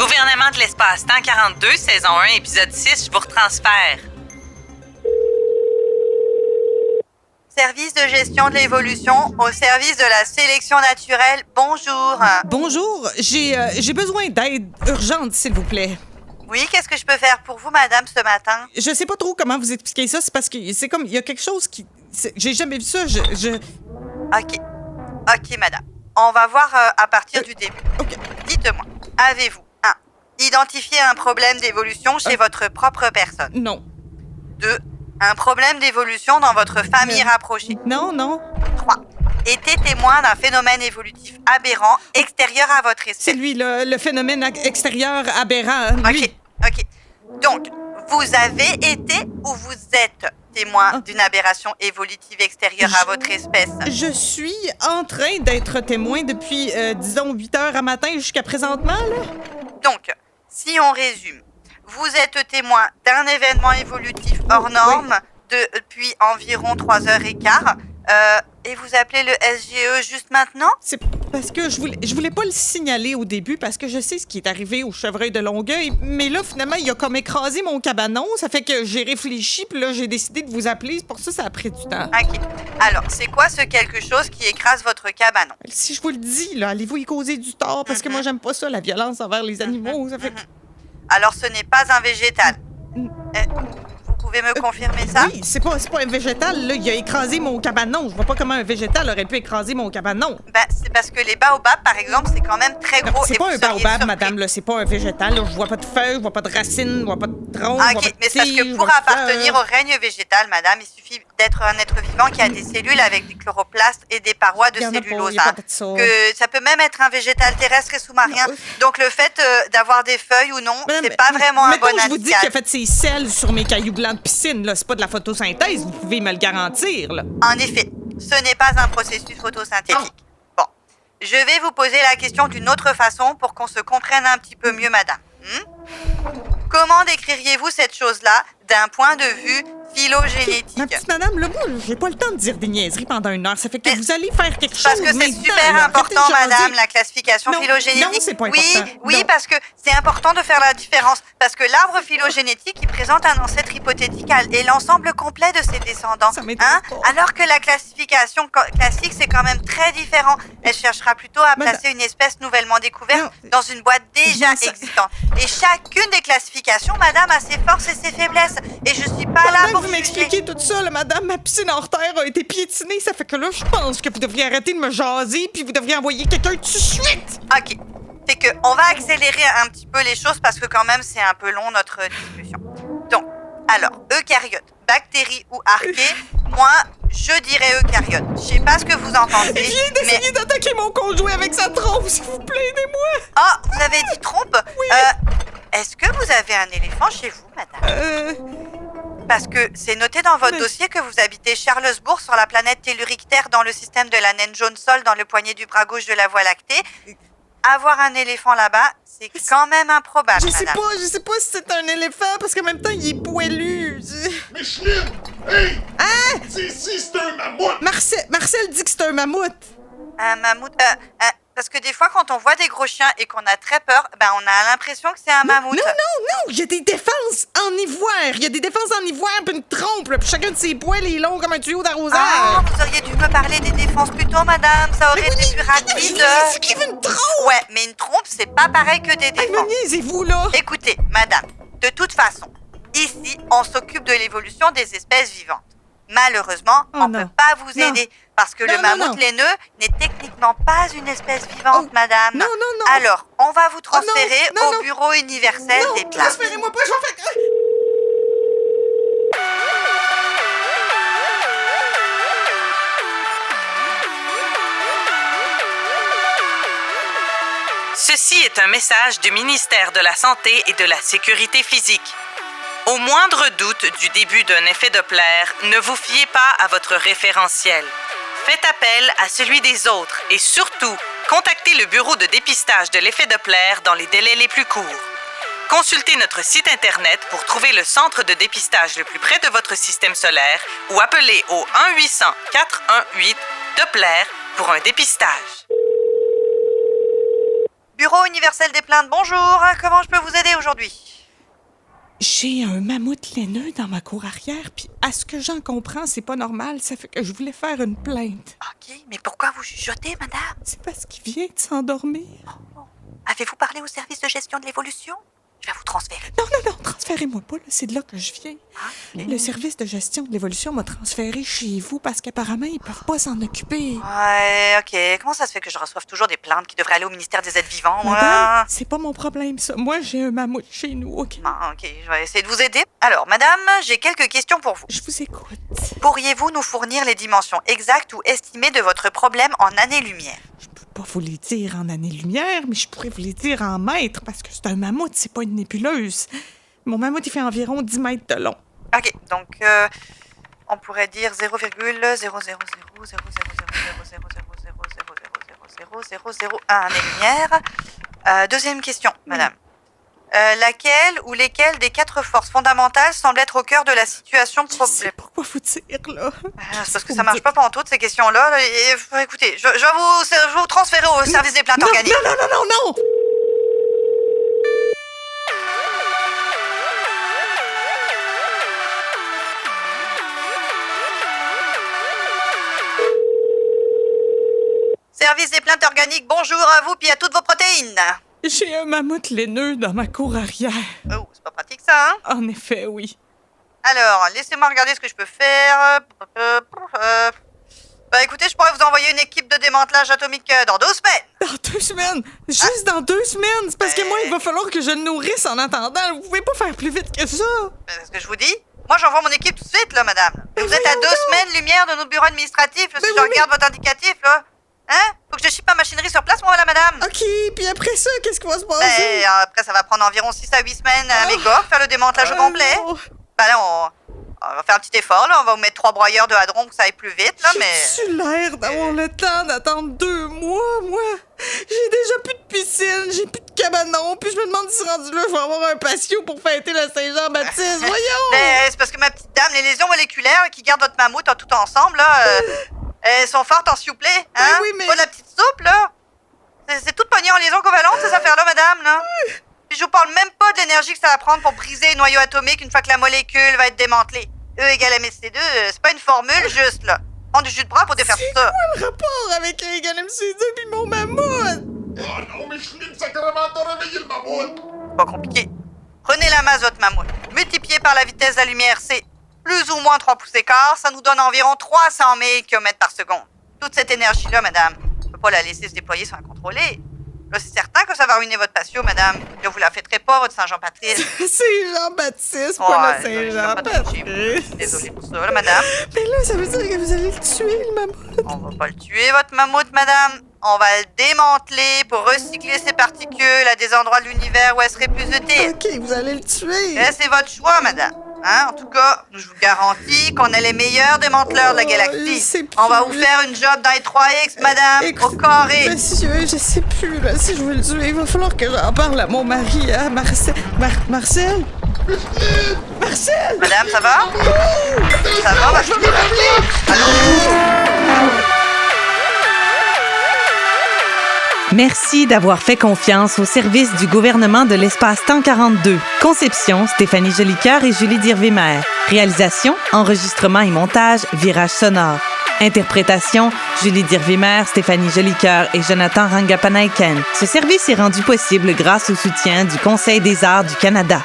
Gouvernement de l'espace-temps 42, saison 1, épisode 6, je vous retransfère. Service de gestion de l'évolution au service de la sélection naturelle, bonjour. Bonjour, j'ai besoin d'aide urgente, s'il vous plaît. Oui, qu'est-ce que je peux faire pour vous, madame, ce matin? Je sais pas trop comment vous expliquer ça, c'est parce que c'est comme, il y a quelque chose qui... J'ai jamais vu ça, Ok, madame. On va voir à partir du début. OK. Dites-moi, avez-vous 1. Identifié un problème d'évolution chez votre propre personne? Non. 2. Un problème d'évolution dans votre famille rapprochée? Non. 3. Été témoin d'un phénomène évolutif aberrant extérieur à votre espèce? C'est lui, le phénomène extérieur aberrant. Lui. Ok. Donc, vous avez été ou vous êtes témoin d'une aberration évolutive extérieure à votre espèce? Je suis en train d'être témoin depuis, disons, 8 heures à matin jusqu'à présentement, là. Donc, si on résume, vous êtes témoin d'un événement évolutif hors norme depuis environ 3h15 et vous appelez le SGE juste maintenant? C'est parce que je voulais pas le signaler au début parce que je sais ce qui est arrivé au chevreuil de Longueuil, mais là, finalement, il a comme écrasé mon cabanon. Ça fait que j'ai réfléchi, puis là, j'ai décidé de vous appeler. C'est pour ça que ça a pris du temps. OK. Alors, c'est quoi ce quelque chose qui écrase votre cabanon? Si je vous le dis, là, allez-vous y causer du tort? Parce que moi, j'aime pas ça, la violence envers les animaux. Ça fait... Alors, ce n'est pas un végétal. Vous pouvez me confirmer ça? Oui, c'est pas un végétal, là. Il a écrasé mon cabanon. Je vois pas comment un végétal aurait pu écraser mon cabanon. Ben, c'est parce que les baobabs, par exemple, c'est quand même très gros. C'est et pas vous un seriez baobab, surpris. madame, là. C'est pas un végétal, là. Je vois pas de feuilles, je vois pas de racines, je vois pas de tronc, Ah, je vois ok, pas mais de c'est parce tige, que je pour vois pas de appartenir fleurs. au règne végétal, madame, il suffit d'être un être vivant qui a des cellules avec des chloroplastes et des parois de Il y en a pas, cellulose. il y a pas hein. de ça. Que ça peut même être un végétal terrestre et sous-marin. Non. Donc le fait d'avoir des feuilles ou non, Madame, c'est pas vraiment un bon mettons, je vous dis indicateur. qu'il a fait ses selles sur mes cailloux blancs de piscine, là. C'est pas de la photosynthèse, vous pouvez me le garantir, là. En effet, ce n'est pas un processus photosynthétique. Bon, je vais vous poser la question d'une autre façon pour qu'on se comprenne un petit peu mieux, madame. Comment décririez-vous cette chose-là d'un point de vue phylogénétique? Ma petite madame, là, moi, j'ai pas le temps de dire des niaiseries pendant une heure. Ça fait que Mais vous allez faire quelque chose Parce que c'est maintenant, super là. important, Arrêtez de jaser. madame, la classification Non, phylogénétique. non, c'est pas Oui, important. oui, Non. parce que c'est important de faire la différence. Parce que l'arbre phylogénétique, il présente un ancêtre hypothétique et l'ensemble complet de ses descendants. Ça m'intéresse pas. Alors que la classification classique, c'est quand même très différent. Elle cherchera plutôt à Madame- placer une espèce nouvellement découverte Non. dans une boîte déjà Ça- existante. Et chacune des classifications, madame, a ses forces et ses faiblesses. Et je suis pas là Pendant que pour vous juger. m'expliquez tout ça, là, madame, ma piscine hors terre a été piétinée. Ça fait que là, je pense que vous devriez arrêter de me jaser puis vous devriez envoyer quelqu'un tout de suite. OK. C'est que on va accélérer un petit peu les choses parce que quand même c'est un peu long notre discussion. Donc, alors, eucaryotes, bactéries ou archées, moi je dirais eucaryotes. Je sais pas ce que vous en pensez. Il vient d'essayer d'attaquer mon conjoint avec sa trompe, s'il vous plaît, aidez-moi. Ah, vous avez dit trompe? Oui. Est-ce que vous avez un éléphant chez vous, madame? Parce que c'est noté dans votre Mais- dossier que vous habitez Charlesbourg sur la planète tellurique Terre dans le système de la naine jaune Sol dans le poignet du bras gauche de la Voie lactée. Avoir un éléphant là-bas, c'est quand même improbable, Je sais madame. pas si c'est un éléphant parce qu'en même temps, il est poilu. Micheline! Hey! Hein? C'est ici, c'est un mammouth! Marcel dit que c'est un mammouth. Un mammouth. Parce que des fois, quand on voit des gros chiens et qu'on a très peur, ben on a l'impression que c'est un mammouth. Non, il y a des défenses en ivoire. Il y a des défenses en ivoire puis une trompe, là, puis chacun de ses poils est long comme un tuyau d'arrosage. Ah, vous auriez dû me parler des défenses plus tôt, madame. Ça aurait été plus rapide. C'est qui veut une trompe? Ouais, mais une trompe, c'est pas pareil que des Hey, défenses. me niaisez-vous, là? Écoutez, madame, de toute façon, ici, on s'occupe de l'évolution des espèces vivantes. Malheureusement, Oh on non. peut pas vous Non. aider parce que Non, le non, mammouth non. laineux n'est techniquement pas une espèce vivante, Oh. madame. Non, non, non. Alors, on va vous transférer non, non. au bureau universel Non, des plantes. transférez-moi pas, je vais faire... Ceci est un message du ministère de la Santé et de la Sécurité physique. Au moindre doute du début d'un effet Doppler, ne vous fiez pas à votre référentiel. Faites appel à celui des autres et surtout, contactez le bureau de dépistage de l'effet Doppler dans les délais les plus courts. Consultez notre site Internet pour trouver le centre de dépistage le plus près de votre système solaire ou appelez au 1-800-418-Doppler pour un dépistage. Bureau universel des plaintes, bonjour. Comment je peux vous aider aujourd'hui? J'ai un mammouth laineux dans ma cour arrière, puis à ce que j'en comprends, c'est pas normal. Ça fait que je voulais faire une plainte. OK, mais pourquoi vous chuchotez, madame? C'est parce qu'il vient de s'endormir. Avez-vous parlé au service de gestion de l'évolution? Je vais vous transférer. Non, transférez-moi pas, là. C'est de là que je viens. Le service de gestion de l'évolution m'a transféré chez vous parce qu'apparemment, ils peuvent pas s'en occuper. Ouais, OK. Comment ça se fait que je reçoive toujours des plaintes qui devraient aller au ministère des Êtres vivants, moi? Madame, c'est pas mon problème, ça. Moi, j'ai un mammouth chez nous, OK? Ah, OK, je vais essayer de vous aider. Alors, madame, j'ai quelques questions pour vous. Je vous écoute. Pourriez-vous nous fournir les dimensions exactes ou estimées de votre problème en années-lumière? Je peux pas vous les dire en années-lumière, mais je pourrais vous les dire en mètres parce que c'est un mammouth, c'est pas une nébuleuse. Mon mammouth, il fait environ 10 mètres de long. OK, donc on pourrait dire 0,000000000000000000000000001 années-lumière. Deuxième question, madame. Laquelle ou lesquelles des 4 forces fondamentales semblent être au cœur de la situation Je sais problème? pas quoi vous dire, là. C'est parce que ça marche pas pantoute, ces questions-là. Là. Écoutez, je vais vous transférer au service des plaintes organiques. Non! Service des plaintes organiques, bonjour à vous puis à toutes vos protéines. J'ai un mammouth laineux dans ma cour arrière. Oh, c'est pas pratique ça, hein? En effet, oui. Alors, laissez-moi regarder ce que je peux faire. Écoutez, je pourrais vous envoyer une équipe de démantelage atomique dans 2 semaines. Dans 2 semaines! Juste dans 2 semaines! C'est parce que moi, il va falloir que je le nourrisse en attendant. Vous pouvez pas faire plus vite que ça! C'est ce que je vous dis. Moi, j'envoie mon équipe tout de suite, là, madame. Mais Vous êtes à voyons 2 donc. semaines-lumière de notre bureau administratif, là, si Mais je oui, regarde votre indicatif, là. Hein? Faut que je chippe ma machinerie sur place, moi, là, madame. OK, puis après ça, qu'est-ce qui va se passer? Après, ça va prendre envion 6 à 8 semaines à Mégor, faire le démantelage au complet. non. Là, on va faire un petit effort, là. On va vous mettre 3 broyeurs de hadron pour que ça aille plus vite, là, mais... J'ai-tu l'air d'avoir le temps d'attendre 2 mois, moi? J'ai déjà plus de piscine, j'ai plus de cabanon, puis je me demande si rendu là, je vais avoir un patio pour fêter la Saint-Jean-Baptiste. Voyons! C'est parce que ma petite dame, les lésions moléculaires qui gardent votre mammouth tout ensemble, là, elles sont fortes en s'il vous plaît, hein? oui, mais- Pas de la petite soupe, là. C'est toute pognée en liaison covalente, ces affaires-là, madame, là. Puis je vous parle même pas de l'énergie que ça va prendre pour briser les noyaux atomiques une fois que la molécule va être démantelée. E égale mc2, c'est pas une formule juste, là. Prends du jus de bras pour défaire tout ça. Le rapport avec Egan MC2 puis mon mammouth! Oh non, mais Schlim, sacrément, t'as réveillé le mammouth! Pas compliqué. Prenez la masse de votre mammouth, multipliez par la vitesse de la lumière, c'est plus ou moins 3 pouces d'écart, ça nous donne environ 300 000 km par seconde. Toute cette énergie-là, madame, on peut pas la laisser se déployer sans la contrôler. Là, c'est certain que ça va ruiner votre patio, madame. Là, vous la fêterez pas, votre Saint-Jean-Baptiste. C'est Jean-Baptiste, pas le Saint-Jean-Baptiste. Désolée pour ça, là, madame. Mais là, ça veut dire que vous allez le tuer, le mammouth. On va pas le tuer, votre mammouth, madame. On va le démanteler pour recycler ses particules à des endroits de l'univers où elles seraient plus utiles. OK, vous allez le tuer. C'est votre choix, madame. Hein? En tout cas, je vous garantis qu'on est les meilleurs démanteleurs de la je galaxie. sais plus. On va vous faire une job dans les 3X, madame, Écoute, au carré. Monsieur, je sais plus, là, si je veux le tuer. Il va falloir que j'en parle à mon mari, à Marcel. Marcel? Marcel! Madame, ça va? Ça va, ma chérie? Merci d'avoir fait confiance au service du gouvernement de l'espace-temps 42. Conception, Stéphanie Jolicoeur et Julie Dirvimer. Réalisation, enregistrement et montage, Virage sonore. Interprétation, Julie Dirvimer, Stéphanie Jolicoeur et Jonathan Rangapanaiken. Ce service est rendu possible grâce au soutien du Conseil des arts du Canada.